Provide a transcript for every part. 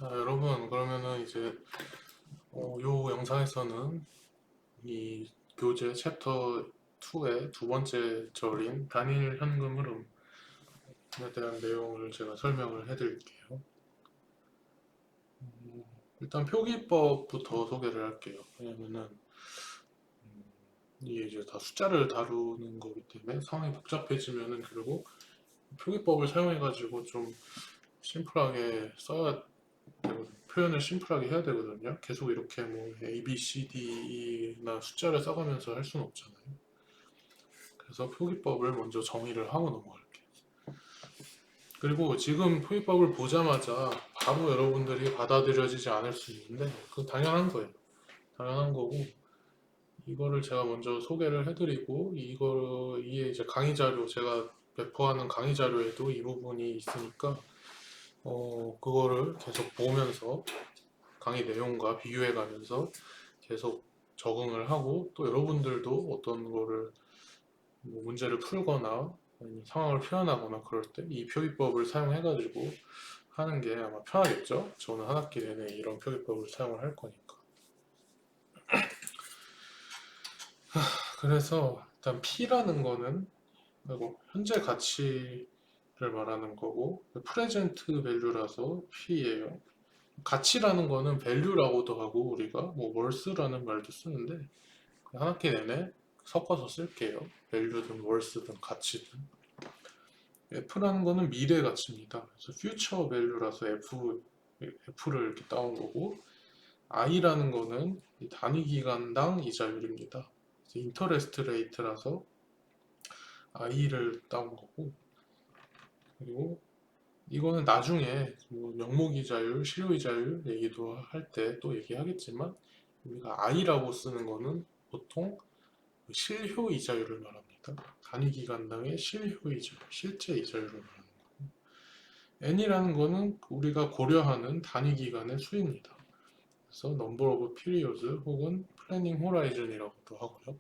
여러분, 그러면은 이제 요 영상에서는 이 교재 챕터 2의 두 번째 절인 단일 현금 흐름에 대한 내용을 제가 설명을 해드릴게요. 일단 표기법부터 소개를 할게요. 왜냐면은 이게 이제 다 숫자를 다루는 거기 때문에 상황이 복잡해지면은 결국 표기법을 사용해가지고 좀 심플하게 써야 되거든요. 표현을 심플하게 해야 되거든요. 계속 이렇게 뭐 A, B, C, D나 숫자를 써가면서 할 수는 없잖아요. 그래서 표기법을 먼저 정의를 하고 넘어갈게요. 그리고 지금 표기법을 보자마자 바로 여러분들이 받아들여지지 않을 수 있는데 그건 당연한 거예요. 당연한 거고 이거를 제가 먼저 소개를 해드리고 이게 이제 강의 자료 제가 배포하는 강의 자료에도 이 부분이 있으니까 그거를 계속 보면서 강의 내용과 비교해 가면서 계속 적응을 하고 또 여러분들도 어떤 거를 뭐 문제를 풀거나 아니면 상황을 표현하거나 그럴 때 이 표기법을 사용해 가지고 하는 게 아마 편하겠죠? 저는 한 학기 내내 이런 표기법을 사용을 할 거니까. 그래서 일단 P라는 거는 그리고 현재 가치를 말하는 거고 프레젠트 밸류라서 P예요. 가치라는 거는 value라고도 하고 우리가 뭐 worth라는 말도 쓰는데 한 학기 내내 섞어서 쓸게요. value든 worth든 가치든. F라는 거는 미래 가치입니다. 그래서 future value라서 F를 이렇게 따온 거고 I라는 거는 단위 기간당 이자율입니다. 인터레스트 레이트라서 I를 따온 거고 그리고 이거는 나중에 뭐 명목이자율, 실효이자율 얘기도 할 때 또 얘기하겠지만 우리가 I라고 쓰는 거는 보통 실효이자율을 말합니다. 단위 기간당의 실효이자율, 실제 이자율을 말합니다. N이라는 거는 우리가 고려하는 단위 기간의 수입니다. 그래서 number of periods 혹은 planning horizon이라고도 하고요.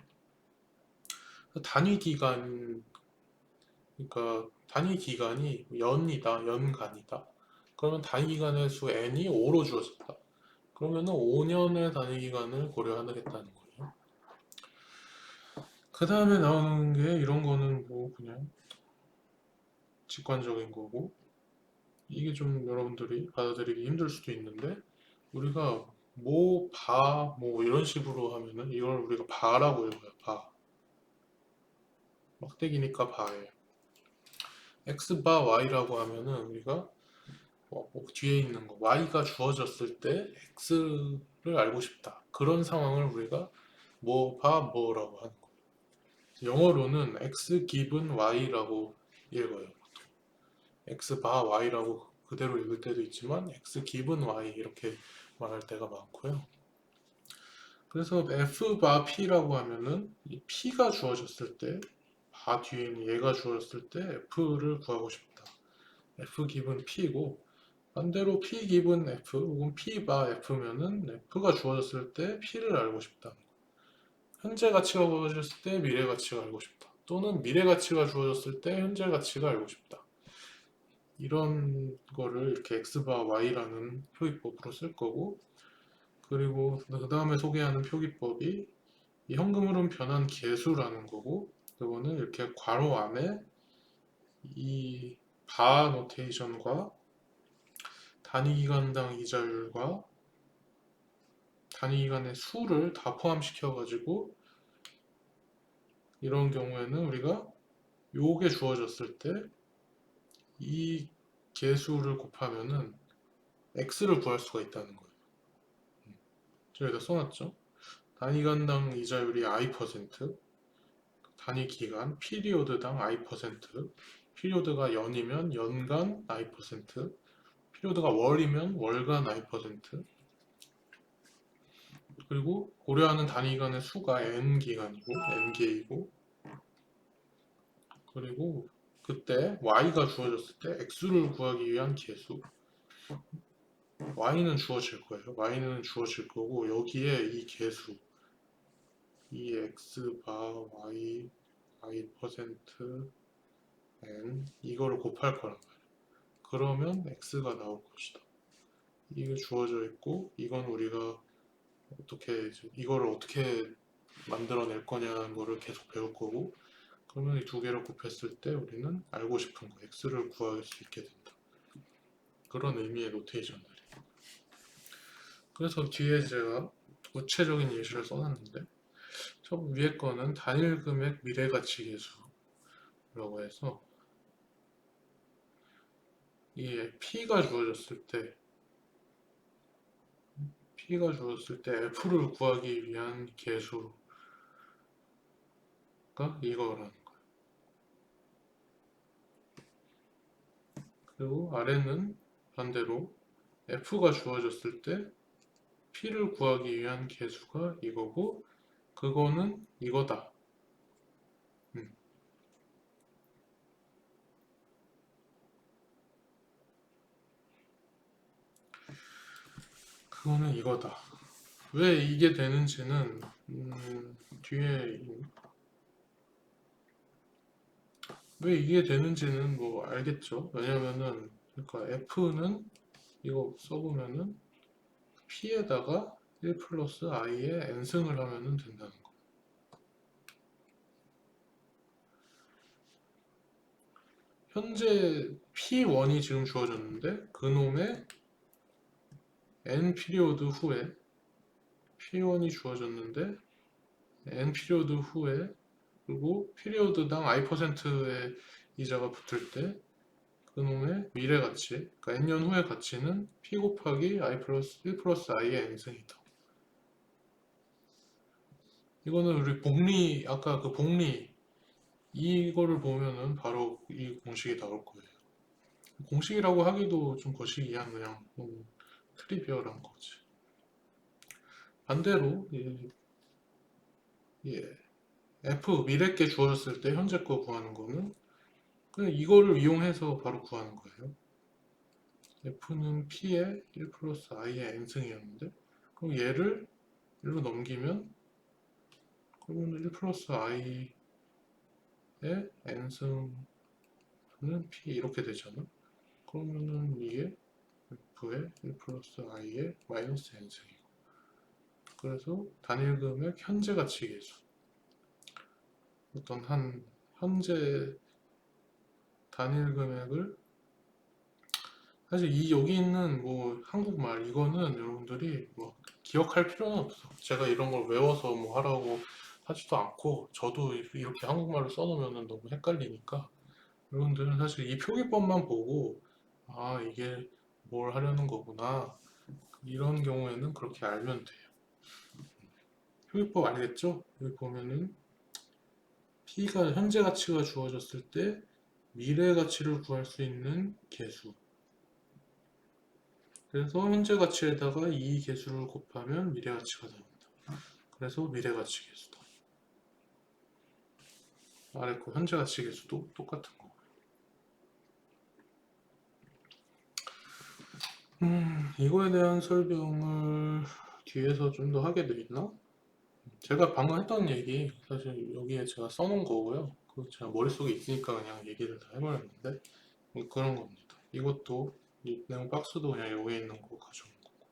단위 기간, 그러니까 단위 기간이 연이다, 연간이다. 그러면 단위 기간의 수 n이 5로 주어졌다. 그러면은 5년의 단위 기간을 고려하겠다는 거예요. 그 다음에 나오는 게 이런 거는 뭐 그냥 직관적인 거고 이게 좀 여러분들이 받아들이기 힘들 수도 있는데 우리가 뭐, 바, 뭐 이런 식으로 하면은 이걸 우리가 바라고 읽어요. 바. 막대기니까 바예요. x바 y라고 하면은 우리가 뭐 뒤에 있는 거 y가 주어졌을 때 x를 알고 싶다. 그런 상황을 우리가 뭐, 바, 뭐라고 하는 거예요. 영어로는 x given y라고 읽어요. x 바 y라고 그대로 읽을 때도 있지만 x given y 이렇게 말할 때가 많고요. 그래서 f 바 p라고 하면은 이 p가 주어졌을 때 바 뒤에 있는 얘가 주어졌을 때 f를 구하고 싶다. f given p고 반대로 p given f 혹은 p 바 f면은 f가 주어졌을 때 p를 알고 싶다. 현재 가치가 주어졌을 때 미래 가치가 알고 싶다. 또는 미래 가치가 주어졌을 때 현재 가치가 알고 싶다. 이런 거를 이렇게 x바 y라는 표기법으로 쓸 거고 그리고 그 다음에 소개하는 표기법이 이 현금 흐름 변환 계수라는 거고 이거는 이렇게 괄호 안에 이 바 노테이션과 단위 기간당 이자율과 단위 기간의 수를 다 포함시켜 가지고 이런 경우에는 우리가 요게 주어졌을 때 이 계수를 곱하면은 x를 구할 수가 있다는 거예요. 저기다 써놨죠. 단위 기간당 이자율이 i%, 단위 기간 피리오드당 i%, 피리오드가 연이면 연간 i%, 피리오드가 월이면 월간 i%, 그리고 고려하는 단위 기간의 수가 n 기간이고 n개이고 그리고 그때 y가 주어졌을 때 x를 구하기 위한 계수 y는 주어질 거예요. y는 주어질 거고 여기에 이 계수 이 x 바 y i% n 이거를 곱할 거란 말이에요. 그러면 x가 나올 것이다. 이게 주어져 있고, 이건 우리가 어떻게 이거를 어떻게 만들어낼 거냐는 거를 계속 배울 거고, 그러면 이 두 개를 곱했을 때 우리는 알고 싶은 거 x를 구할 수 있게 된다. 그런 의미의 노테이션들이. 그래서 뒤에 제가 구체적인 예시를 써놨는데, 저 위에 거는 단일 금액 미래가치 계수라고 해서, 이 P가 주어졌을 때 F를 구하기 위한 계수가 이거라는 거예요. 그리고 아래는 반대로 F가 주어졌을 때 P를 구하기 위한 계수가 이거고, 그거는 이거다. 그거는 이거다. 왜 이게 되는지는 뒤에 왜 이게 되는지는 뭐 알겠죠. 왜냐면은 그러니까 F는 이거 써보면은 P에다가 1 플러스 i에 n승을 하면은 된다는 거. 현재 P1이 지금 주어졌는데 그놈의 n 피리오드 후에 P1이 주어졌는데 n 피리오드 후에 그리고 피리오드당 i%의 이자가 붙을 때 그놈의 미래 가치, 그러니까 n년 후의 가치는 p 곱하기 i 플러스 1 플러스 i의 n승이다. 이거는 우리 복리, 아까 그 복리 이거를 보면은 바로 이 공식이 나올 거예요. 공식이라고 하기도 좀 거시기한 그냥 트리비얼한 거지. 반대로 예, f 미래께 주어졌을 때 현재 거 구하는 거는 그냥 이거를 이용해서 바로 구하는 거예요. f는 p의 1 플러스 i의 n승이었는데 그럼 얘를 1로 넘기면 그러면 1 플러스 i의 n승은 p 이렇게 되잖아. 그러면은 이게 f의 1 플러스 i의 마이너스 n승이고, 그래서 단일 금액 현재 가치 계수, 어떤 한 현재 단일 금액을, 사실 이 여기 있는 뭐 한국말 이거는 여러분들이 뭐 기억할 필요는 없어. 제가 이런 걸 외워서 뭐 하라고 하지도 않고, 저도 이렇게 한국말로 써놓으면 너무 헷갈리니까 여러분들은 사실 이 표기법만 보고 아 이게 뭘 하려는 거구나, 이런 경우에는 그렇게 알면 돼요. 표기법 알겠죠? 여기 보면은 P가 현재 가치가 주어졌을 때 미래 가치를 구할 수 있는 계수, 그래서 현재 가치에다가 이 계수를 곱하면 미래 가치가 나옵니다. 그래서 미래 가치 계수다. 아래 거 현재 가치 계수도 똑같은 거. 이거에 대한 설명을 뒤에서 좀 더 하게 돼 있나? 제가 방금 했던 얘기 사실 여기에 제가 써놓은 거고요. 그 제가 머릿속에 있으니까 그냥 얘기를 다 해버렸는데 뭐 그런 겁니다. 이것도 이 내용 박스도 그냥 여기에 있는 거 가져온 거고.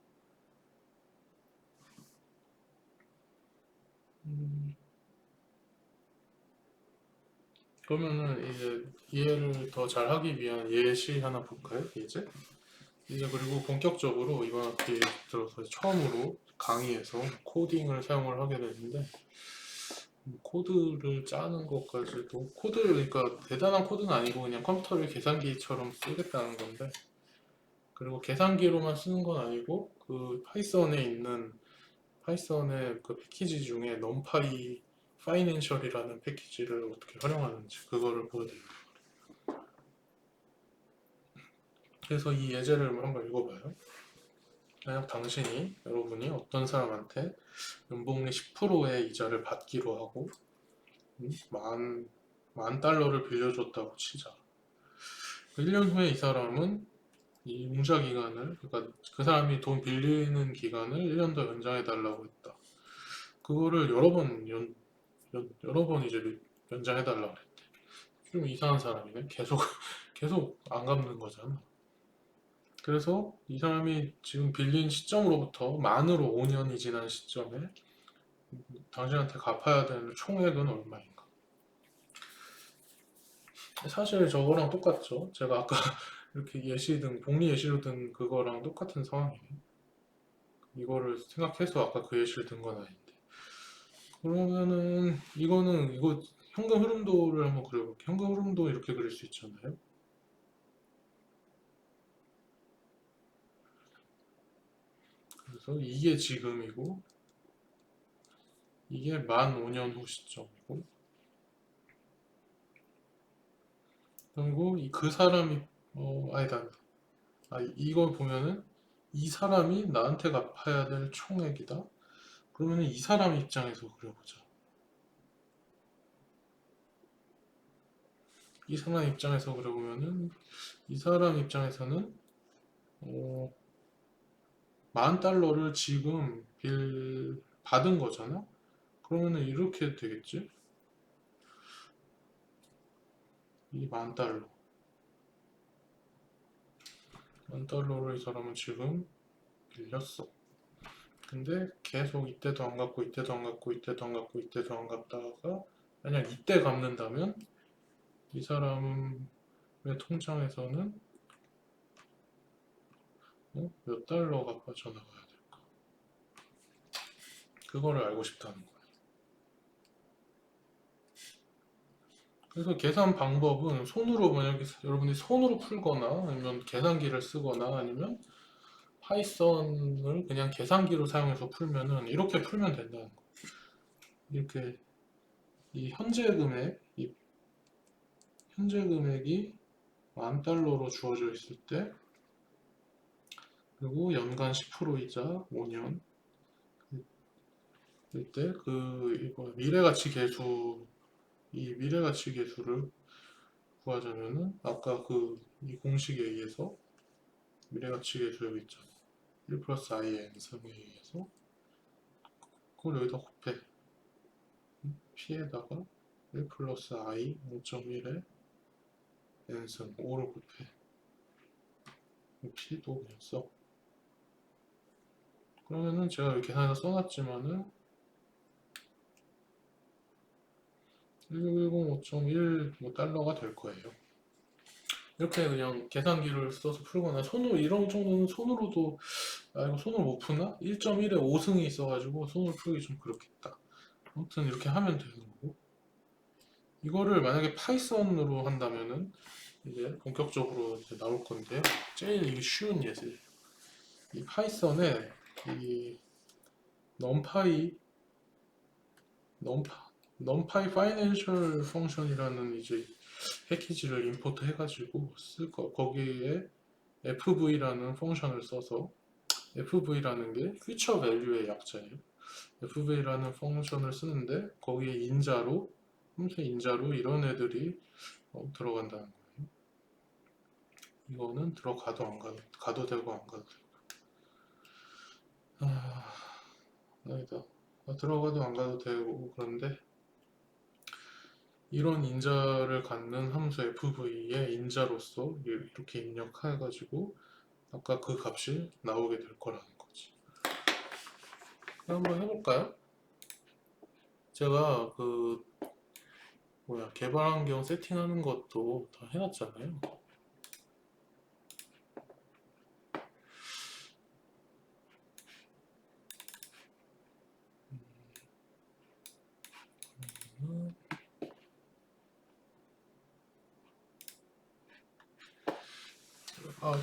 그러면은 이제 이해를 더 잘하기 위한 예시 하나 볼까요? 이제 그리고 본격적으로 이번 학기에 들어서 처음으로 강의에서 코딩을 사용을 하게 되는데, 코드를 짜는 것까지도 그러니까 대단한 코드는 아니고 그냥 컴퓨터를 계산기처럼 쓰겠다는 건데, 그리고 계산기로만 쓰는 건 아니고 그 파이썬의 그 패키지 중에 넘파이 파이낸셜이라는 패키지를 어떻게 활용하는지 그거를 보여드립니다. 그래서 이 예제를 한번 읽어봐요. 만약 여러분이 어떤 사람한테 연봉리 10%의 이자를 받기로 하고 만 달러를 빌려줬다고 치자. 1년 후에 이 사람은 이 융자 기간을, 그러니까 그 사람이 돈 빌리는 기간을 1년 더 연장해 달라고 했다. 그거를 여러 번 이제 연장해 달라고 했대. 좀 이상한 사람이네. 계속 안 갚는 거잖아. 그래서 이 사람이 지금 빌린 시점으로부터 만으로 5년이 지난 시점에 당신한테 갚아야 되는 총액은 얼마인가? 사실 저거랑 똑같죠. 제가 아까 이렇게 복리 예시로 든 그거랑 똑같은 상황이에요. 이거를 생각해서 아까 그 예시를 든 건 아닌데. 그러면은 이거 현금 흐름도를 한번 그려볼게요. 현금 흐름도 이렇게 그릴 수 있잖아요. 그래서 이게 지금이고 이게 만 5년 후 시점이고, 그리고 그 사람이 아니다. 이걸 보면은 이 사람이 나한테 갚아야 될 총액이다. 그러면은 이 사람 입장에서 그려보자. 이 사람 입장에서 그려보면은 이 사람 입장에서는 어, 10,000달러를 지금 빌 받은 거잖아. 그러면은 이렇게 되겠지? 이 10,000달러. 10,000달러를 이 사람은 지금 빌렸어. 근데 계속 이때도 안 갚고 이때도 안 갚고 이때도 안 갚고 이때도 안 갚다가 만약 이때 갚는다면 이 사람의 통장에서는 몇 달러가 빠져나가야 될까? 그거를 알고 싶다는 거예요. 그래서 계산 방법은 손으로 만약에 여러분이 손으로 풀거나 아니면 계산기를 쓰거나 아니면 파이썬을 그냥 계산기로 사용해서 풀면은 이렇게 풀면 된다는 거예요. 이렇게 이 현재 금액이 10,000달러로 주어져 있을 때 그리고 연간 10%이자 5년 이때 이거 미래가치 계수를 구하자면은 아까 이 공식에 의해서 미래가치 계수 여기 있잖아. 1 플러스 i의 n승에 의해서 그걸 여기다 곱해. p에다가 1 플러스 i 0.1에 n승 5를 곱해. p도 그냥 써. 그러면은 제가 여기 계산해서 써놨지만은 1610 5.1 달러가 될 거예요. 이렇게 그냥 계산기를 써서 풀거나 손으로 이런 정도는 손으로도 이거 손으로 못 푸나? 1.1에 5승이 있어가지고 손으로 풀기 좀 그렇겠다. 아무튼 이렇게 하면 되는 거고 이거를 만약에 파이썬으로 한다면은 이제 본격적으로 이제 나올 건데요. 제일 이게 쉬운 예제. 이 파이썬에 이 넘파이 넘파 넘파이 파이낸셜 펑션이라는 이제 패키지를 임포트 해가지고 쓸 거. 거기에 fv라는 펑션을 써서 fv라는 게 future value의 약자예요. fv라는 펑션을 쓰는데 거기에 함수 인자로 이런 애들이 들어간다는 거예요. 이거는 들어가도 안 가도 되고 안 가도 되고. 아니다. 들어가도 안 가도 되고 그런데 이런 인자를 갖는 함수 fv의 인자로서 이렇게 입력해가지고 아까 그 값이 나오게 될 거라는 거지. 한번 해볼까요? 제가 개발 환경 세팅하는 것도 다 해놨잖아요.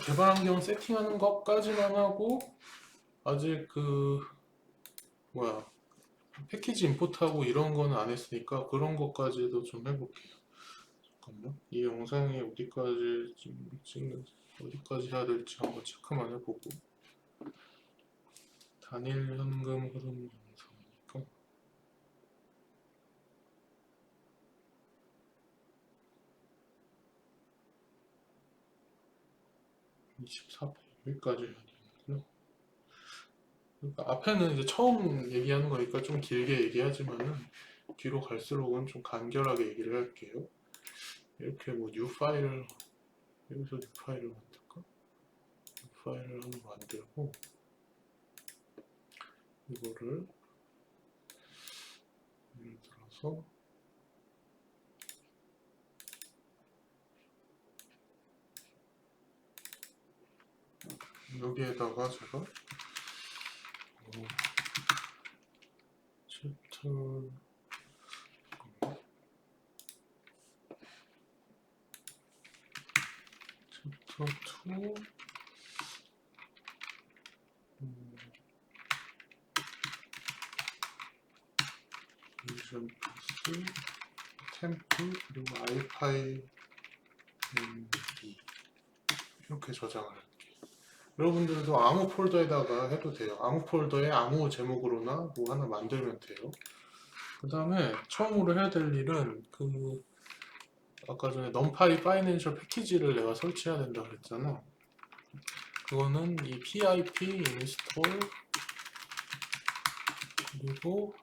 개발 환경 세팅하는 것까지만 하고 아직 패키지 임포트하고 이런 거는 안 했으니까 그런 것까지도 좀 해볼게요. 잠깐만. 이 영상이 어디까지 어디까지 해야 될지 한번 체크만 해보고. 단일 현금 흐름 영상이니까 24페이지 여기까지 해야 되는구나. 그러니까 앞에는 이제 처음 얘기하는 거니까 좀 길게 얘기하지만은 뒤로 갈수록은 좀 간결하게 얘기를 할게요. 이렇게 뉴 파일을 여기서 뉴 파일을 만들까? 파일을 하나 만들고 이거를 예를 들어서 여기에다가 제가 챕터 챕터 2 비전 플러스 템플 그리고 iPy 이렇게 저장을 할게요. 여러분들도 아무 폴더에다가 해도 돼요. 아무 폴더에 아무 제목으로나 뭐 하나 만들면 돼요. 그 다음에 처음으로 해야 될 일은 아까 전에 numpy 파이낸셜 패키지를 내가 설치해야 된다 그랬잖아. 그거는 이 pip install 그리고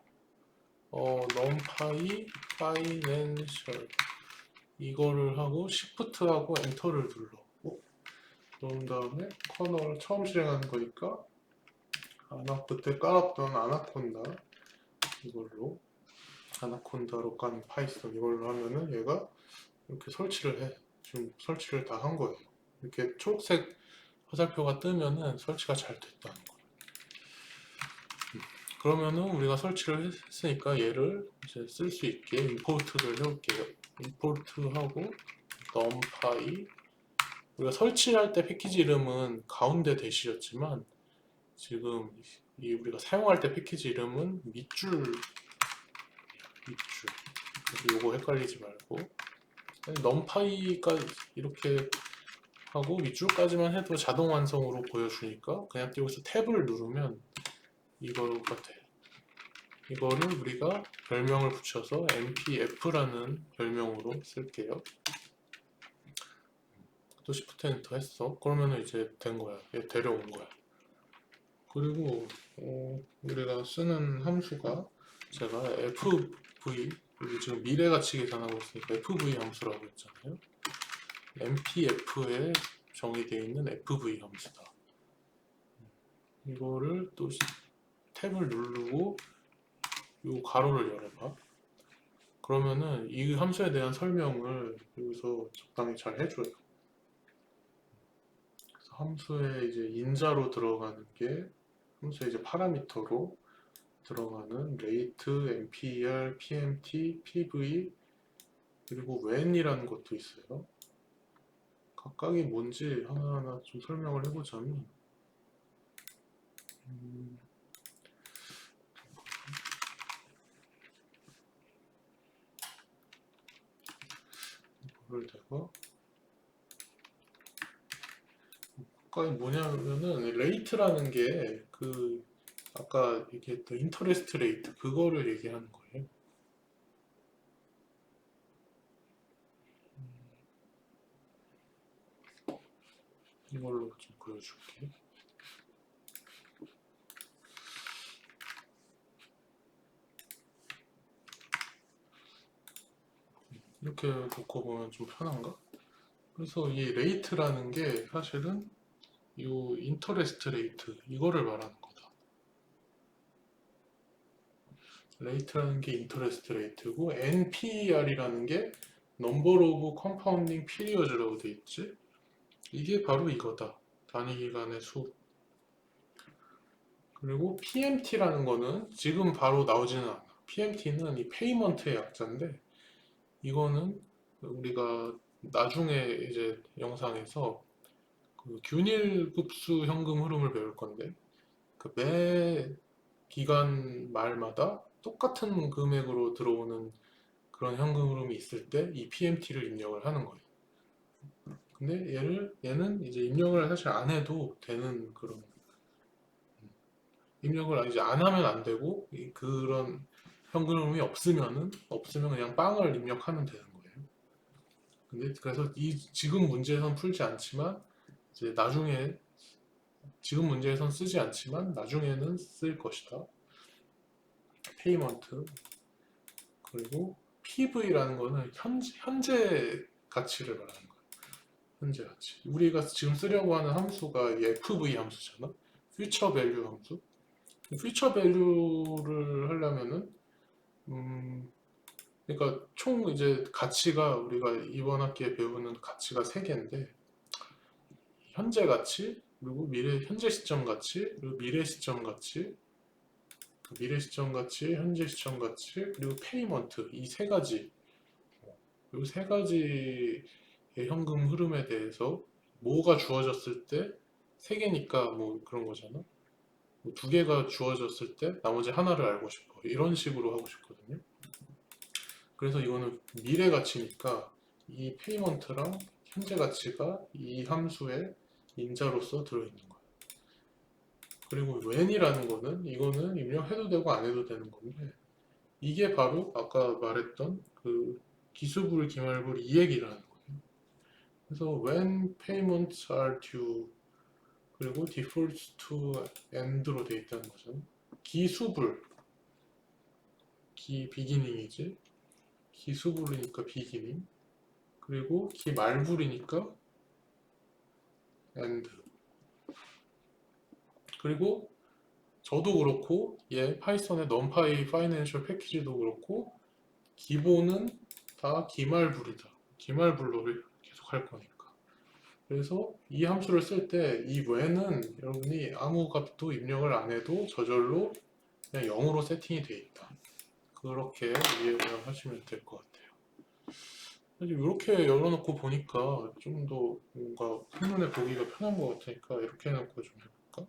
numpy financial 이거를 하고 shift하고 엔터를 눌러. 그런 다음에 커널 처음 실행하는 거니까 그때 깔았던 아나콘다 이걸로 아나콘다로 깐 파이썬 이걸로 하면은 얘가 이렇게 설치를 해. 지금 설치를 다 한 거예요. 이렇게 초록색 화살표가 뜨면은 설치가 잘 됐다는 거예요. 그러면은 우리가 설치를 했으니까 얘를 이제 쓸 수 있게 임포트를 해볼게요. 임포트하고 numpy 우리가 설치할 때 패키지 이름은 가운데 대시였지만 지금 우리가 사용할 때 패키지 이름은 밑줄 그래서 요거 헷갈리지 말고 numpy가 이렇게 하고 밑줄까지만 해도 자동 완성으로 보여주니까 그냥 여기서 탭을 누르면 이거가 돼. 이거를 우리가 별명을 붙여서 npf라는 별명으로 쓸게요. 또 Shift 엔터 했어. 그러면 이제 된 거야. 얘 데려온 거야. 그리고 우리가 쓰는 함수가 제가 fv 지금 미래 가치 계산하고 있으니까 fv 함수라고 했잖아요. npf에 정의되어 있는 fv 함수다. 이거를 또 탭을 누르고 이 가로를 열어봐. 그러면은 이 함수에 대한 설명을 여기서 적당히 잘 해줘요. 그래서 함수에 이제 인자로 들어가는 게 함수에 이제 파라미터로 들어가는 rate, nper, pmt, pv 그리고 when이라는 것도 있어요. 각각이 뭔지 하나하나 좀 설명을 해보자면 이거를 내가 각각이 뭐냐면은 rate라는 게 아까 얘기했던 interest rate 그거를 얘기하는 거예요. 이걸로 좀 보여줄게. 이렇게 놓고 보면 좀 편한가? 그래서 이 레이트라는 게 사실은 이 인터레스트 레이트 이거를 말하는 거다. 레이트라는 게 인터레스트 레이트고 NPER이라는 게 Number of Compounding Periods라고 돼 있지. 이게 바로 이거다. 단위 기간의 수. 그리고 PMT라는 거는 지금 바로 나오지는 않아. PMT는 이 페이먼트의 약자인데 이거는 우리가 나중에 이제 영상에서 균일급수 현금 흐름을 배울 건데 매 기간 말마다 똑같은 금액으로 들어오는 그런 현금 흐름이 있을 때 이 PMT를 입력을 하는 거예요. 근데 얘는 이제 입력을 사실 안 해도 되는 그런 입력을 이제 안 하면 안 되고 그런 현금 흐름이 없으면 그냥 빵을 입력하면 되는 거예요. 근데 그래서 지금 문제에선 풀지 않지만 이제 나중에 지금 문제에선 쓰지 않지만 나중에는 쓸 것이다. 페이먼트 그리고 PV라는 거는 현재 가치를 말하는 거예요. 현재 가치. 우리가 지금 쓰려고 하는 함수가 이 FV 함수잖아. Future Value 함수. Future Value를 하려면은 그러니까 총 이제 가치가 우리가 이번 학기에 배우는 가치가 세 개인데 현재 가치, 그리고 미래 현재 시점 가치, 그리고 미래 시점 가치, 미래 시점 가치, 현재 시점 가치, 그리고 페이먼트 이 세 가지, 이 세 가지의 현금 흐름에 대해서 뭐가 주어졌을 때 세 개니까 뭐 그런 거잖아. 뭐 두 개가 주어졌을 때 나머지 하나를 알고 싶어. 이런 식으로 하고 싶거든요. 그래서 이거는 미래 가치니까 이 페이먼트랑 현재 가치가 이 함수의 인자로서 들어있는 거야. 그리고 when이라는 거는 이거는 입력해도 되고 안 해도 되는 건데 이게 바로 아까 말했던 그 기수불 기말불 이 얘기라는 거예요. 그래서 when payments are due 그리고 defaults to end로 돼 있다는 거죠. 기수불 기 비기닝이지. 기수불이니까 비기닝. 그리고 기말불이니까 end. 그리고 저도 그렇고 얘 파이썬의 numpy 파이낸셜 패키지도 그렇고 기본은 다 기말불이다. 기말불로 계속 할 거니까. 그래서 이 함수를 쓸 때 이 when은 여러분이 아무 값도 입력을 안 해도 저절로 그냥 0으로 세팅이 돼 있다. 그렇게 이해를 하시면 될 것 같아요. 이렇게 열어놓고 보니까 좀 더 뭔가 한눈에 보기가 편한 것 같으니까 이렇게 해놓고 좀 해볼까?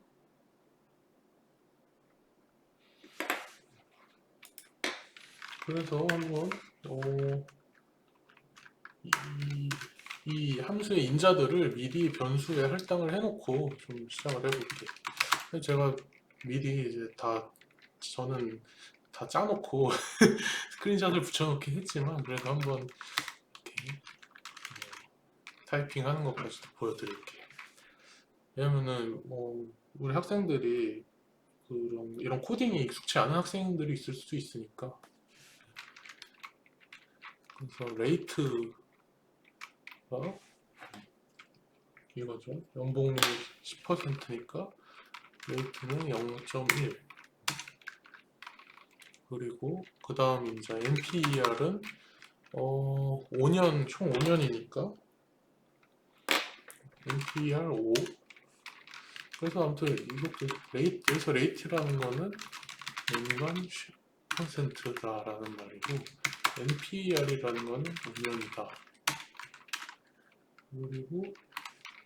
그래서 한번 이 함수의 인자들을 미리 변수에 할당을 해놓고 좀 시작을 해볼게요. 제가 미리 이제 저는 다 짜놓고 스크린샷을 붙여놓긴 했지만 그래도 한번 이렇게 타이핑하는 것까지도 보여드릴게요. 왜냐면은 우리 학생들이 이런 코딩이 익숙치 않은 학생들이 있을 수도 있으니까. 그래서 레이트가 이거죠. 연봉이 10%니까 레이트는 0.1. 그리고 그 다음 이제 NPER은 5년 총 5년이니까 NPER 5. 그래서 아무튼 이것도 여기서 레이트라는 거는 연간 10%다라는 말이고 NPER이라는 거는 5년이다. 그리고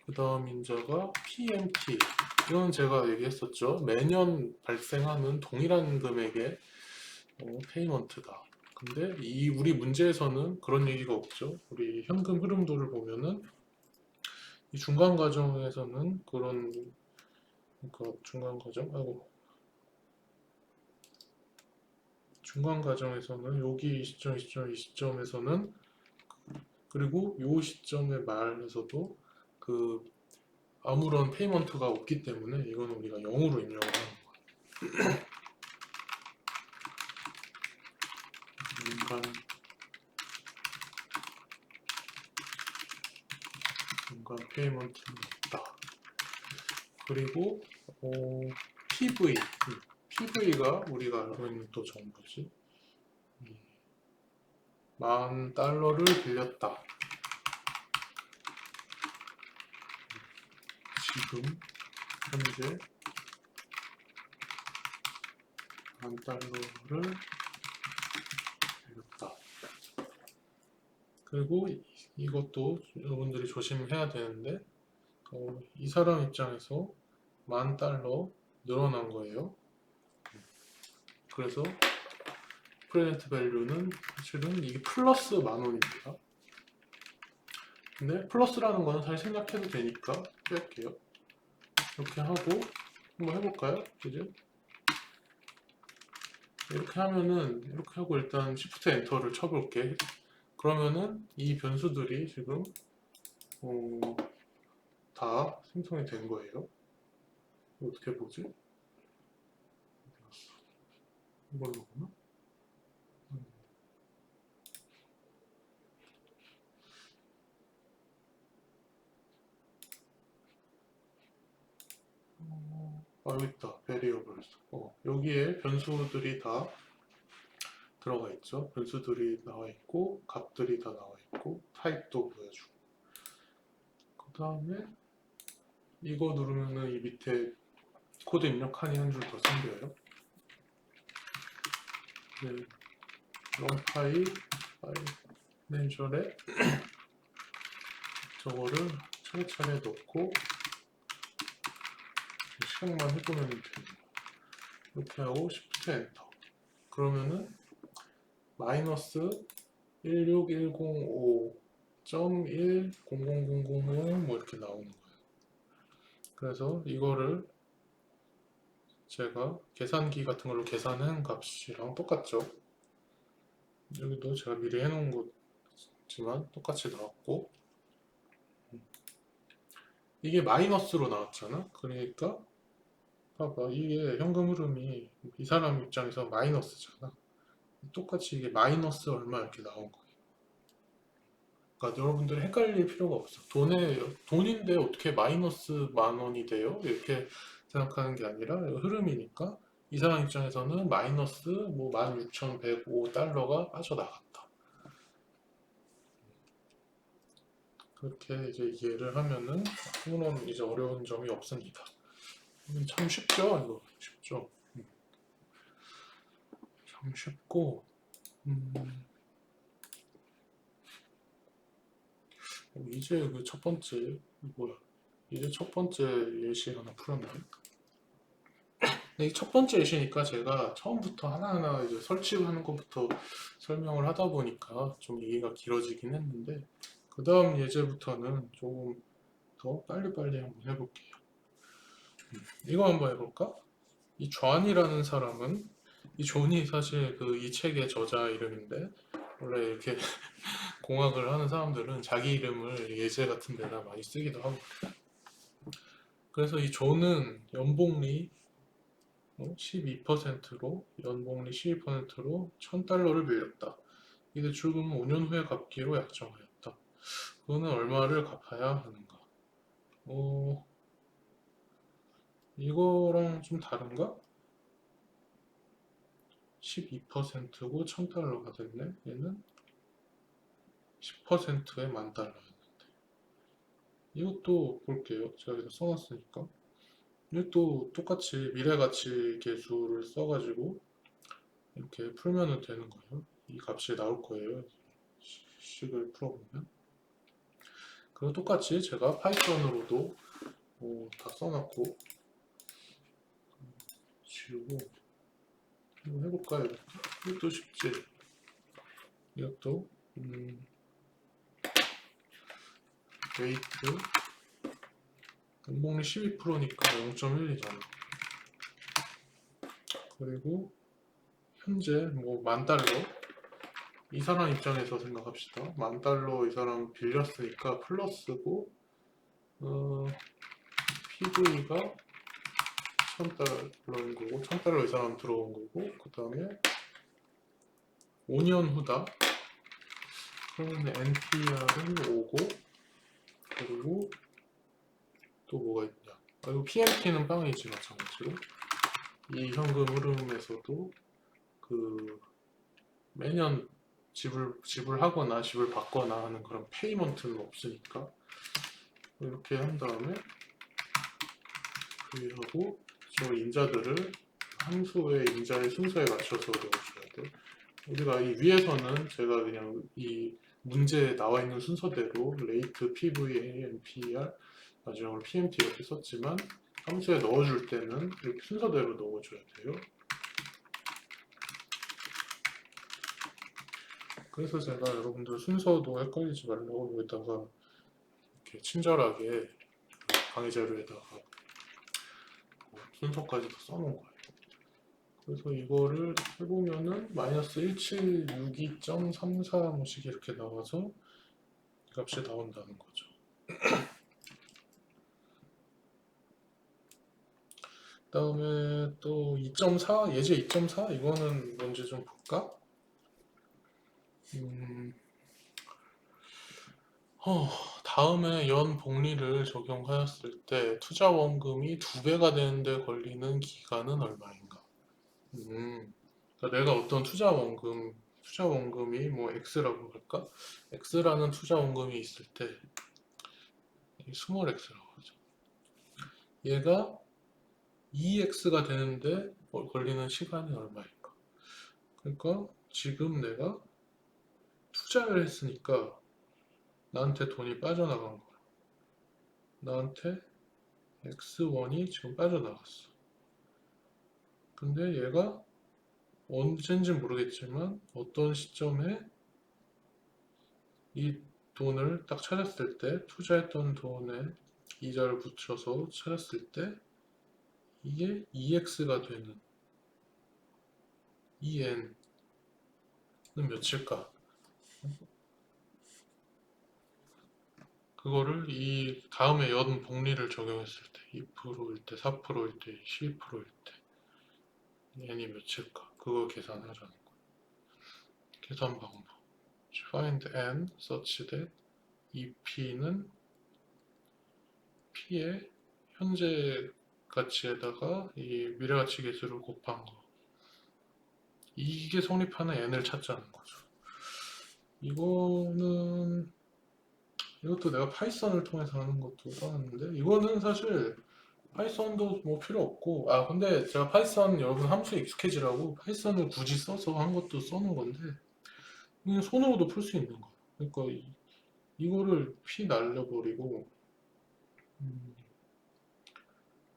그 다음 인자가 PMT. 이건 제가 얘기했었죠. 매년 발생하는 동일한 금액의 페이먼트다. 근데 우리 문제에서는 그런 얘기가 없죠. 우리 현금 흐름도를 보면은 이 중간 과정에서는 중간 과정에서는 여기 이 시점에서는 그리고 이 시점의 말에서도 아무런 페이먼트가 없기 때문에 이거는 우리가 0으로 입력을 하는 거야. 중간 페이먼트는 없다. 그리고 PV가 우리가 알고 있는 또 정보지. $10,000를 빌렸다. 지금 현재 $10,000를 빌렸다. 그리고 이것도 여러분들이 조심해야 되는데 이 사람 입장에서 $10,000 늘어난 거예요. 그래서 프레젠트 밸류는 사실은 이게 플러스 10,000원입니다. 근데 플러스라는 거는 사실 생략해도 되니까 뺄게요. 이렇게 하고 한번 해볼까요? 이제 이렇게 하면은 이렇게 하고 일단 Shift 엔터를 쳐볼게. 그러면은 이 변수들이 지금 다 생성이 된 거예요. 어떻게 보지? 이걸로 보나? 여기 있다. variables. 여기에 변수들이 다 들어가 있죠. 변수들이 나와 있고 값들이 다 나와 있고 타입도 보여주고. 그 다음에 이거 누르면은 이 밑에 코드 입력하니 한 줄 더 생겨요. 네, 럼파이 파이낸셜에 저거를 차례차례 넣고 시작만 해보면 됩니다. 이렇게 하고 Shift 엔터. 그러면은 마이너스 16105.10000 뭐 이렇게 나오는 거예요. 그래서 이거를 제가 계산기 같은 걸로 계산한 값이랑 똑같죠. 여기도 제가 미리 해놓은 거지만 똑같이 나왔고, 이게 마이너스로 나왔잖아. 그러니까 봐봐, 이게 현금 흐름이 이 사람 입장에서 마이너스잖아. 똑같이 이게 마이너스 얼마 이렇게 나온 거예요. 그러니까 여러분들이 헷갈릴 필요가 없어. 돈인데 어떻게 마이너스 10,000원이 돼요? 이렇게 생각하는 게 아니라 흐름이니까 이 사람 입장에서는 마이너스 뭐 16,105달러가 빠져나갔다. 그렇게 이제 이해를 하면은 아무런 이제 어려운 점이 없습니다. 참 쉽죠? 이거 쉽죠? 참 쉽고 이제 그 첫 번째 뭐야? 이제 첫 번째 예시 하나 풀었네. 이 첫 번째 예시니까 제가 처음부터 하나하나 이제 설치하는 것부터 설명을 하다 보니까 좀 얘기가 길어지긴 했는데, 그 다음 예제부터는 조금 더 빨리빨리 한번 해볼게요. 이거 한번 해볼까? 이 존이라는 사람은, 이 존이 사실 그 이 책의 저자 이름인데, 원래 이렇게 공학을 하는 사람들은 자기 이름을 예제 같은 데다 많이 쓰기도 하고. 그래서 이 존은 연봉리 12%로 연봉리 12%로 $1,000를 빌렸다. 이 대출금은 5년 후에 갚기로 약정하였다. 그거는 얼마를 갚아야 하는가? 이거랑 좀 다른가? 12%고 $1,000가 됐네. 얘는 10%에 $10,000였는데. 이것도 볼게요. 제가 여기다 써놨으니까. 이것도 똑같이 미래가치 계수를 써가지고 이렇게 풀면 되는 거예요. 이 값이 나올 거예요. 식을 풀어보면. 그리고 똑같이 제가 파이썬으로도 다 써놨고, 지우고 한번 해볼까요? 이것도 쉽지. 이것도 웨이트 연봉률 12%니까 0.12잖아. 그리고 현재 뭐 $10,000, 이 사람 입장에서 생각합시다. $10,000 이 사람 빌렸으니까 플러스고, PV가 $1,000인 거고, $1,000 이 사람 들어온 거고, 그 다음에 5년 후다. 그러면 NPR은 5고, 그리고 또 뭐가 있냐? 이거 PMT는 빵이지 마찬가지로. 이 현금 흐름에서도 그 매년 지불하거나 집을 받거나 하는 그런 페이먼트는 없으니까 이렇게 한 다음에 하고 저 인자들을 함수의 인자의 순서에 맞춰서 넣어줘야 돼. 우리가 이 위에서는 제가 그냥 이 문제에 나와 있는 순서대로 레이트, PV, NPR, 마지막으로 PMT 이렇게 썼지만 함수에 넣어줄 때는 이렇게 순서대로 넣어줘야 돼요. 그래서 제가 여러분들 순서도 헷갈리지 말라고 여기다가 이렇게 친절하게 강의 자료에다가 순서까지 다 써놓은 거예요. 그래서 이거를 해보면은 마이너스 1762.34뭐씩 이렇게 나와서 값이 나온다는 거죠. 그 다음에 또 2.4 예제 2.4 이거는 뭔지 좀 볼까? 다음에 연복리를 적용하였을 때 투자 원금이 2배가 되는데 걸리는 기간은 얼마인가? 그러니까 내가 어떤 투자 원금이 뭐 X라고 할까? X라는 투자 원금이 있을 때, 스몰 X라고 하죠. 얘가 2X가 되는데 걸리는 시간이 얼마일까? 그러니까 지금 내가 투자를 했으니까 나한테 돈이 빠져나간 거야. 나한테 X1이 지금 빠져나갔어. 근데 얘가 언젠지 모르겠지만 어떤 시점에 이 돈을 딱 찾았을 때, 투자했던 돈에 이자를 붙여서 찾았을 때 이게 2x가 되는 이 n은 몇일까? 그거를 이 다음에 연 복리를 적용했을 때 2%일 때, 4%일 때, 12%일 때 n이 몇일까? 그거 계산하자는 거야. 계산 방법. Find n such that 이 p는 p의 현재 가치에다가 이 미래가치 계수를 곱한 거. 이게 성립하는 n을 찾자는 거죠. 이것도 내가 파이썬을 통해서 하는 것도 써놨는데, 이거는 사실 파이썬도 뭐 필요 없고, 근데 제가 파이썬 여러분 함수에 익숙해지라고 파이썬을 굳이 써서 한 것도 써놓은 건데, 그냥 손으로도 풀 수 있는 거. 그러니까 이거를 p 날려버리고, 음,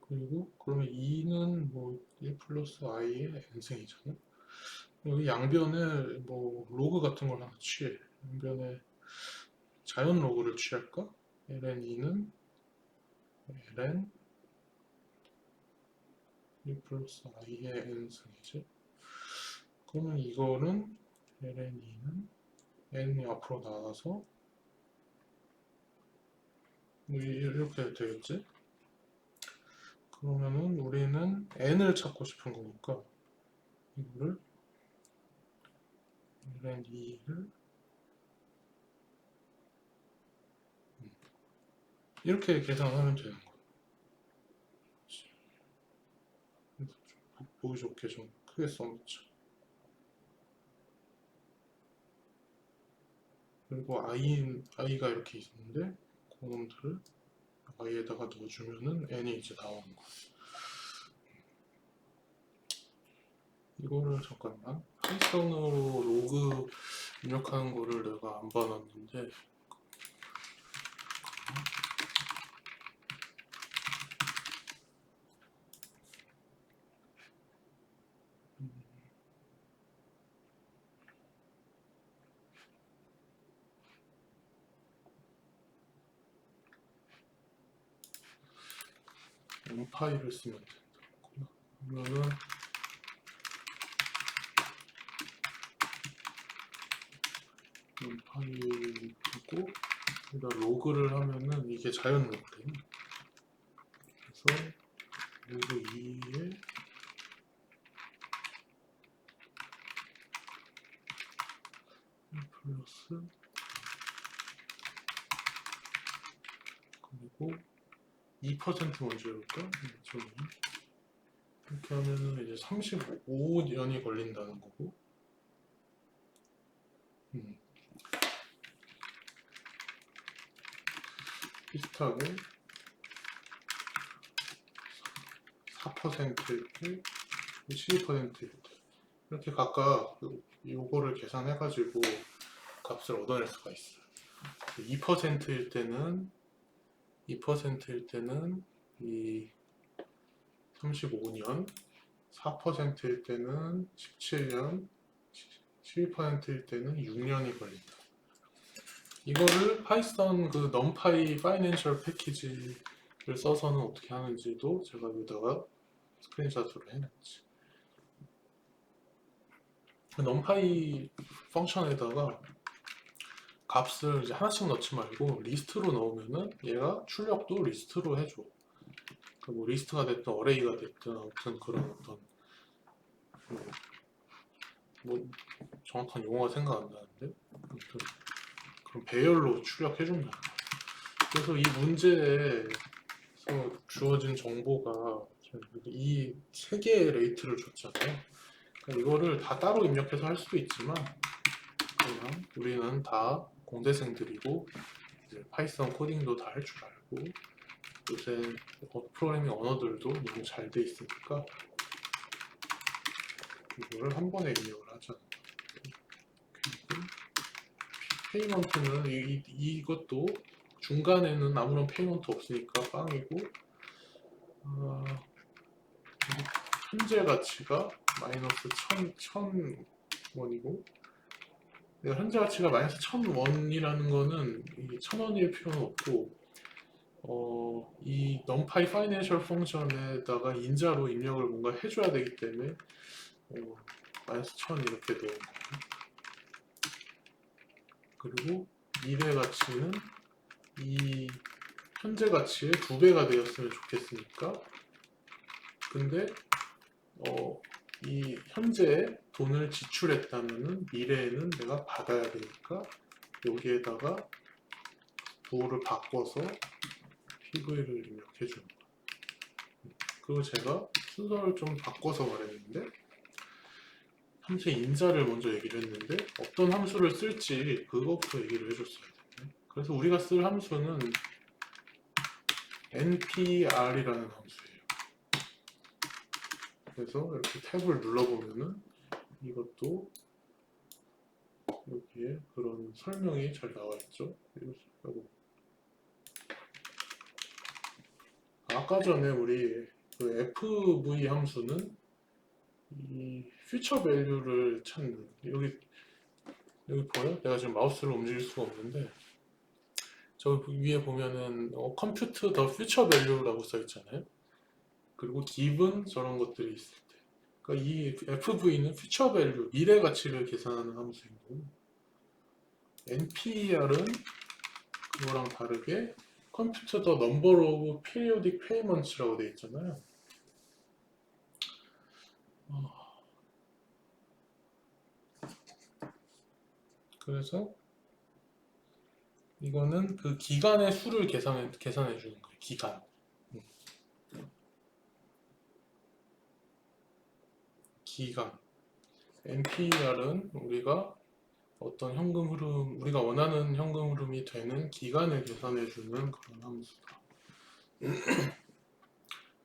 그리고 그러면 2는 뭐 1 플러스 i의 n승이잖아. 여기 양변에 뭐 로그 같은 걸 하나 취해. 양변에 자연 로그를 취할까? ln2는 ln 1 플러스 i의 n승이지. 그러면 이거는 ln2는 n이 앞으로 나가서 이렇게 되겠지? 그러면은 우리는 n을 찾고 싶은 거니까 이거를 ln2를 이렇게 계산하면 되는 거야. 그래서 좀 보기 좋게 좀 크게 써놓자. 그리고 i가 이렇게 있는데 그놈들을 i에다가 넣어주면은 n이 이제 나오는 거야. 이거를 잠깐만 파이썬으로 로그 입력하는 거를 내가 안 봐놨는데 파일을 쓰면 된다. 그러면은 파일이고 여기다 로그를 하면은 이게 자연 로그래. 그래서 로그 2에 플러스 그리고 2% 먼저 해볼까? 이렇게 하면은 이제 35년이 걸린다는 거고 비슷하게 4%일 때, 12%일 때 이렇게 각각 요거를 계산해가지고 값을 얻어낼 수가 있어요. 2%일 때는 이 35년, 4%일 때는 17년, 12%일 때는 6년이 걸린다. 이거를 파이썬 그 numpy 파이낸셜 패키지를 써서는 어떻게 하는지도 제가 여기다가 스크린샷으로 해놨지. numpy 펑션에다가 값을 이제 하나씩 넣지 말고 리스트로 넣으면은 얘가 출력도 리스트로 해줘. 뭐 리스트가 됐든 어레이가 됐든 아무튼 그런 어떤 뭐 정확한 용어가 생각 안 나는데 아무튼 그런 배열로 출력해준다. 그래서 이 문제에서 주어진 정보가 이 세 개의 레이트를 줬잖아요. 그러니까 이거를 다 따로 입력해서 할 수도 있지만 그냥 우리는 다 공대생들이고 이제 파이썬 코딩도 다 할 줄 알고 요새 프로그래밍 언어들도 너무 잘 돼 있으니까 이거를 한 번에 입력을 하자. 페이먼트는 이것도 중간에는 아무런 페이먼트 없으니까 빵이고 현재 가치가 마이너스 1000원이고 현재 가치가 마이너스 1000원이라는 거는 이 1000원일 필요는 없고 이 numpy 파이낸셜 펑션에다가 인자로 입력을 뭔가 해줘야 되기 때문에 마이너스 1000 이렇게 되는 거예요. 그리고 미래 가치는 이 현재 가치의 2배가 되었으면 좋겠으니까 근데 이 현재에 돈을 지출했다면은 미래에는 내가 받아야 되니까 여기에다가 부호를 바꿔서 PV를 입력해 주는 거야. 그리고 제가 순서를 좀 바꿔서 말했는데 함수의 인자를 먼저 얘기를 했는데 어떤 함수를 쓸지 그것부터 얘기를 해줬어야 되네. 그래서 우리가 쓸 함수는 npr이라는 함수예요. 그래서 이렇게 탭을 눌러보면은 이것도 여기에 그런 설명이 잘 나와 있죠. 아까 전에 우리 그 fv 함수는 이 퓨처 밸류를 찾는 여기 보여? 내가 지금 마우스를 움직일 수가 없는데 저 위에 보면은 컴퓨트 더 퓨처 밸류라고 써 있잖아요. 그리고 given 저런 것들이 있을 때 그러니까 이 fv는 퓨처 밸류 미래 가치를 계산하는 함수이고 nper은 그거랑 다르게 컴퓨터 더 넘버 오브 피리오딕 페이먼츠라고 되어 있잖아요. 그래서 이거는 그 기간의 수를 계산해 주는 거예요. 기간. 기간. NPR은 우리가 어떤 현금 흐름, 우리가 원하는 현금 흐름이 되는 기간을 계산해 주는 그런 함수다.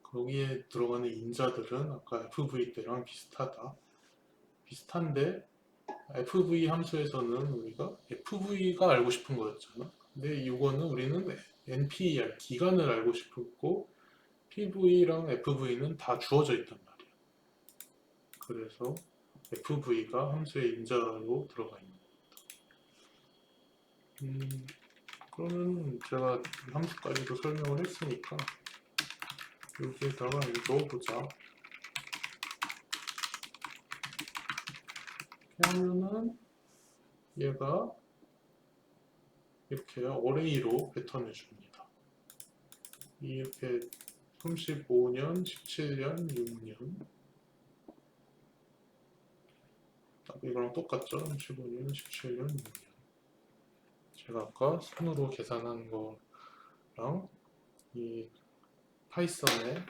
거기에 들어가는 인자들은 아까 FV 때랑 비슷한데 FV 함수에서는 우리가 FV가 알고 싶은 거였잖아. 근데 이거는 우리는 NPR, 기간을 알고 싶고 PV랑 FV는 다 주어져 있단 말이야. 그래서 FV가 함수의 인자로 들어가 있는 겁니다. 그러면 제가 함수까지도 설명을 했으니까 여기에다가 이거 넣어보자. 이렇게 하면은 얘가 이렇게 어레이로 패턴을 줍니다. 이렇게 35년, 17년, 6년 이거랑 똑같죠? 35년, 17년, 6년 제가 아까 손으로 계산한 거랑 이 파이썬의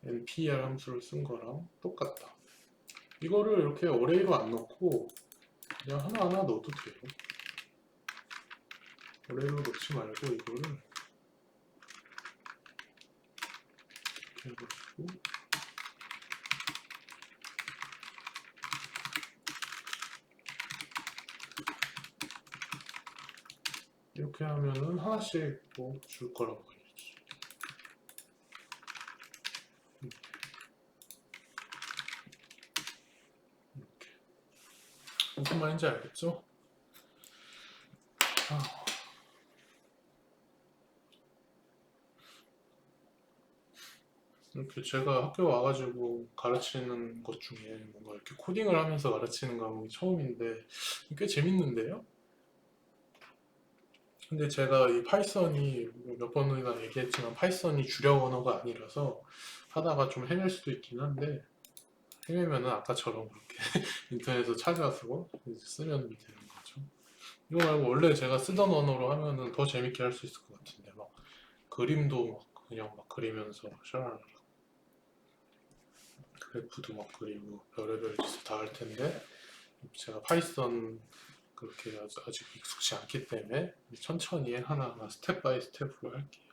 npr 함수를 쓴 거랑 똑같다. 이거를 이렇게 어레이로 안 넣고 그냥 하나하나 넣어도 돼요. 어레이로 넣지 말고 이거를 이렇게 해가지고 이렇게 하면은 하나씩 뭐 줄 거라고 알려주죠. 이렇게 무슨 말인지 알겠죠? 이렇게 제가 학교 와가지고 가르치는 것 중에 뭔가 이렇게 코딩을 하면서 가르치는 과목이 처음인데 꽤 재밌는데요? 근데 제가 이 파이썬이 몇 번이나 얘기했지만 파이썬이 주력 언어가 아니라서 하다가 좀 헤맬 수도 있긴 한데 헤매면은 아까처럼 그렇게 인터넷에서 찾아서 쓰면 되는 거죠. 이거 말고 원래 제가 쓰던 언어로 하면은 더 재밌게 할 수 있을 것 같은데 막 그림도 막 그냥 막 그리면서 샤랄 그래프도 막 그리고 별의별 짓을 다 할 텐데 제가 파이썬 그렇게 아직 익숙치 않기 때문에 천천히 하나하나 스텝 바이 스텝으로 할게요.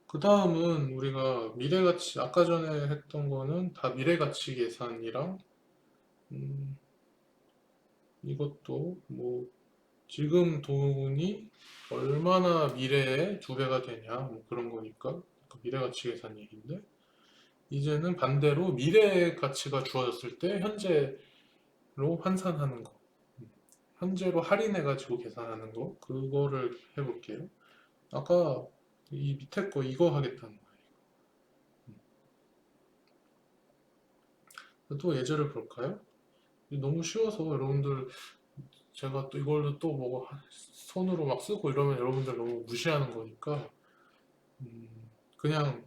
그 다음은 우리가 미래가치, 아까 전에 했던 거는 다 미래가치 계산이랑, 음, 이것도 뭐, 지금 돈이 얼마나 미래에 두 배가 되냐, 뭐 그런 거니까, 그 미래가치 계산 얘기인데, 이제는 반대로 미래의 가치가 주어졌을 때 현재로 환산하는 거, 현재로 할인해가지고 계산하는 거, 그거를 해볼게요. 아까 이 밑에 거 이거 하겠다는 거예요. 또 예제를 볼까요? 너무 쉬워서 여러분들 제가 또 이걸로 또 뭐 손으로 막 쓰고 이러면 여러분들 너무 무시하는 거니까 그냥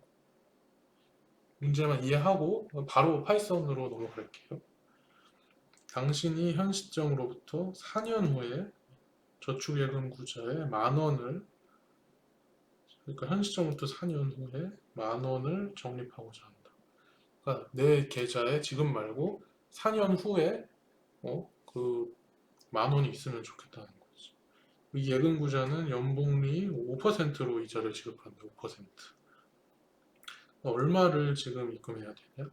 문제만 이해하고 바로 파이썬으로 넘어갈게요. 당신이 현 시점으로부터 4년 후에 저축예금 구자에 10,000원을 그러니까 현 시점부터 4년 후에 10,000원을 적립하고자 한다. 그러니까 내 계좌에 지금 말고 4년 후에 그 10,000원이 있으면 좋겠다는 거지. 이 예금구자는 연복리 5%로 이자를 지급한다. 5%. 얼마를 지금 입금해야 되냐?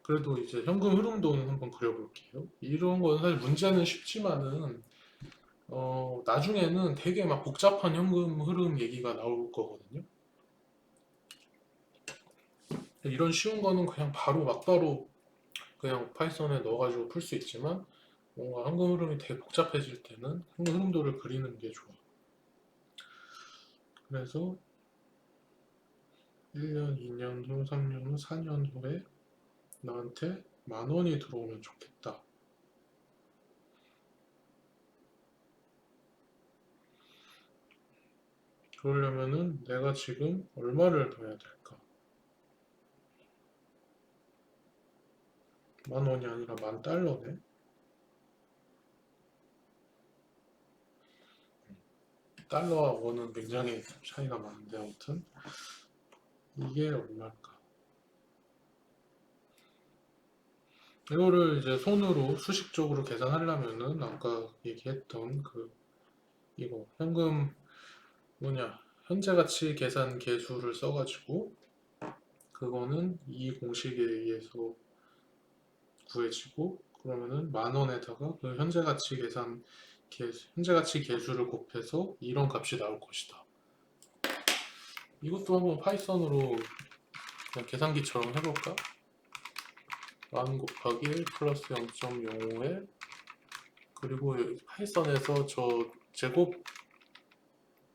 그래도 이제 현금 흐름도는 한번 그려볼게요. 이런 건 사실 문제는 쉽지만은 나중에는 되게 막 복잡한 현금 흐름 얘기가 나올 거거든요. 이런 쉬운 거는 그냥 바로 막바로 그냥 파이썬에 넣어가지고 풀 수 있지만 뭔가 현금 흐름이 되게 복잡해질 때는 현금 흐름도를 그리는 게 좋아. 그래서 1년, 2년 후, 3년 후, 4년 후에 나한테 10,000원이 들어오면 좋겠다. 그러려면은 내가 지금 얼마를 넣어야 될까? 10,000원이 아니라 10,000달러네. 달러와 원은 굉장히 차이가 많은데 아무튼 이게 얼마일까? 이거를 이제 손으로 수식적으로 계산하려면은 아까 얘기했던 그 이거 현금 뭐냐 현재 가치 계산 계수를 써가지고 그거는 이 공식에 의해서 구해지고 그러면은 10,000원에다가 그 현재 가치 계수를 곱해서 이런 값이 나올 것이다. 이것도 한번 파이썬으로 그냥 계산기처럼 해볼까? 10,000 곱하기 1 플러스 0.05에 그리고 파이썬에서 저 제곱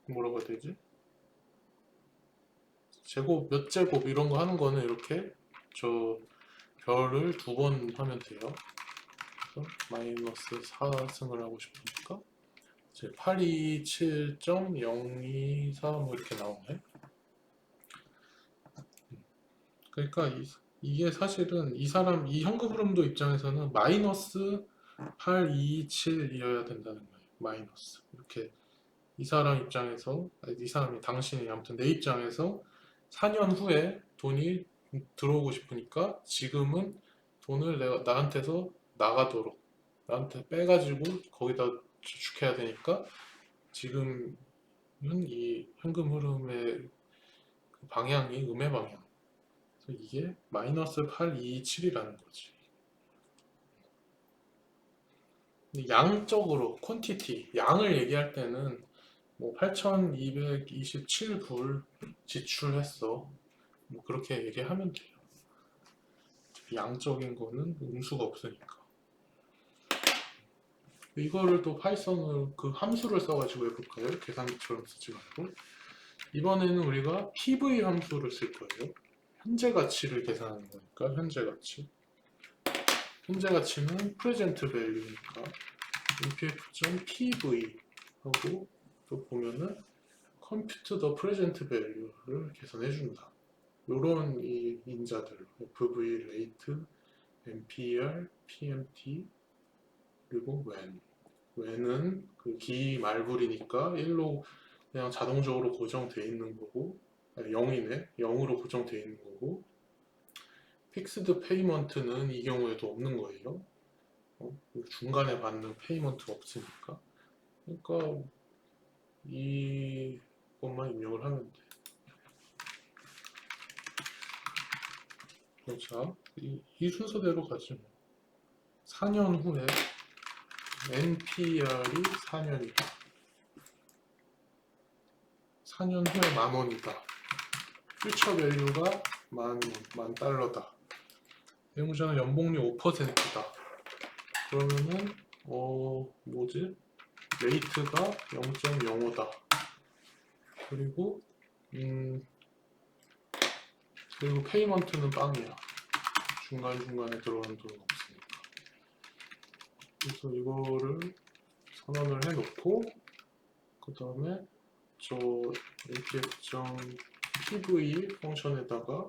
뭐라고 해야 되지? 제곱 몇 제곱 이런 거 하는 거는 이렇게 저 별을 2번 하면 돼요. 그래서 마이너스 4승을 하고 싶으니까 이제 827.024 뭐 이렇게 나오네. 그러니까 이게 사실은 이 현금 흐름도 입장에서는 마이너스 827이어야 된다는 거예요. 마이너스 이렇게 이 사람 입장에서 이 사람이 당신이 아무튼 내 입장에서 4년 후에 돈이 들어오고 싶으니까 지금은 돈을 내가 나한테서 나가도록 나한테 빼가지고 거기다 저축해야 되니까 지금은 이 현금 흐름의 그 방향이 음의 방향. 그래서 이게 마이너스 827이라는 거지. 양적으로 퀀티티 양을 얘기할 때는 뭐 8,227불 지출했어. 뭐 그렇게 얘기하면 돼요. 양적인 거는 음수가 없으니까. 이거를 또 파이썬을 그 함수를 써가지고 해볼까요? 계산기처럼 쓰지 말고. 이번에는 우리가 PV 함수를 쓸 거예요. 현재 가치를 계산하는 거니까 현재 가치. 현재 가치는 present value니까 impf.pv 하고 또 보면은 compute the present value를 계산해 준다. 요런 이 인자들 FV, rate, MPR, PMT 그리고 when 왜는 그 기 말불이니까 1로 그냥 자동적으로 고정되어 있는 거고, 0이네. 0으로 고정되어 있는 거고, 픽스드 페이먼트는 이 경우에도 없는 거예요. 중간에 받는 페이먼트 없으니까. 그러니까 이것만 입력을 하면 돼. 자, 이 순서대로 가지 뭐. 4년 후에 NPR이 4년이다. 4년 후에 10,000원이다. 퓨처 밸류가 만 달러다. 배무자는 연봉률 5%다. 그러면은 뭐지? 레이트가 0.05다. 그리고 그리고 페이먼트는 빵이야. 중간중간에 들어오는 돈은 없으니까. 그래서 이거를 선언을 해놓고 그 다음에 저 apf.pv 펑션에다가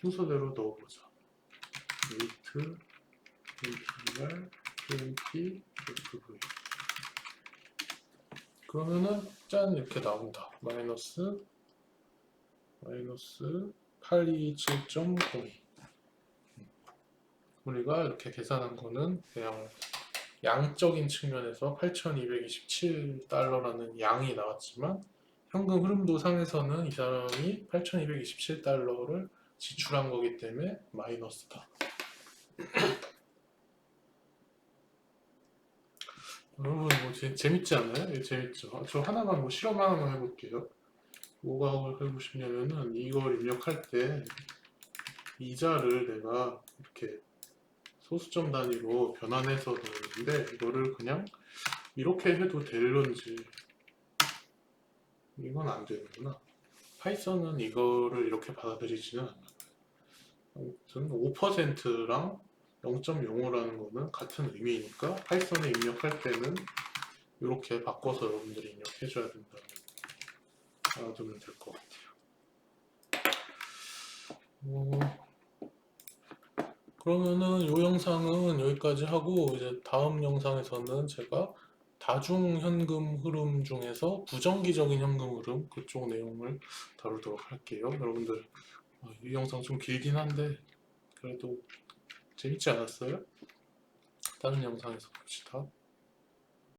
순서대로 넣어보자. 레이트, NPR, PMP, FV. 그러면은 짠 이렇게 나온다. 마이너스 827.02. 우리가 이렇게 계산한 거는 그냥 양적인 측면에서 8,227달러라는 양이 나왔지만 현금 흐름도 상에서는 이 사람이 8,227달러를 지출한 거기 때문에 마이너스다. 여러분 뭐 재밌지 않아요? 이거 재밌죠? 저 하나만 뭐 실험 하나만 해볼게요. 뭐가 해보고 싶냐면은 이걸 입력할 때 이자를 내가 이렇게 소수점 단위로 변환해서 넣었는데 이거를 그냥 이렇게 해도 될런지. 이건 안 되는구나. 파이썬은 이거를 이렇게 받아들이지는 않아요. 아무튼 5%랑 0.05라는 거는 같은 의미니까 파이썬에 입력할 때는 이렇게 바꿔서 여러분들이 입력해줘야 된다고 알아두면 될 것 같아요. 그러면은 이 영상은 여기까지 하고 이제 다음 영상에서는 제가 다중 현금 흐름 중에서 부정기적인 현금 흐름 그쪽 내용을 다루도록 할게요. 여러분들 이 영상 좀 길긴 한데 그래도 재밌지 않았어요? 다른 영상에서 봅시다.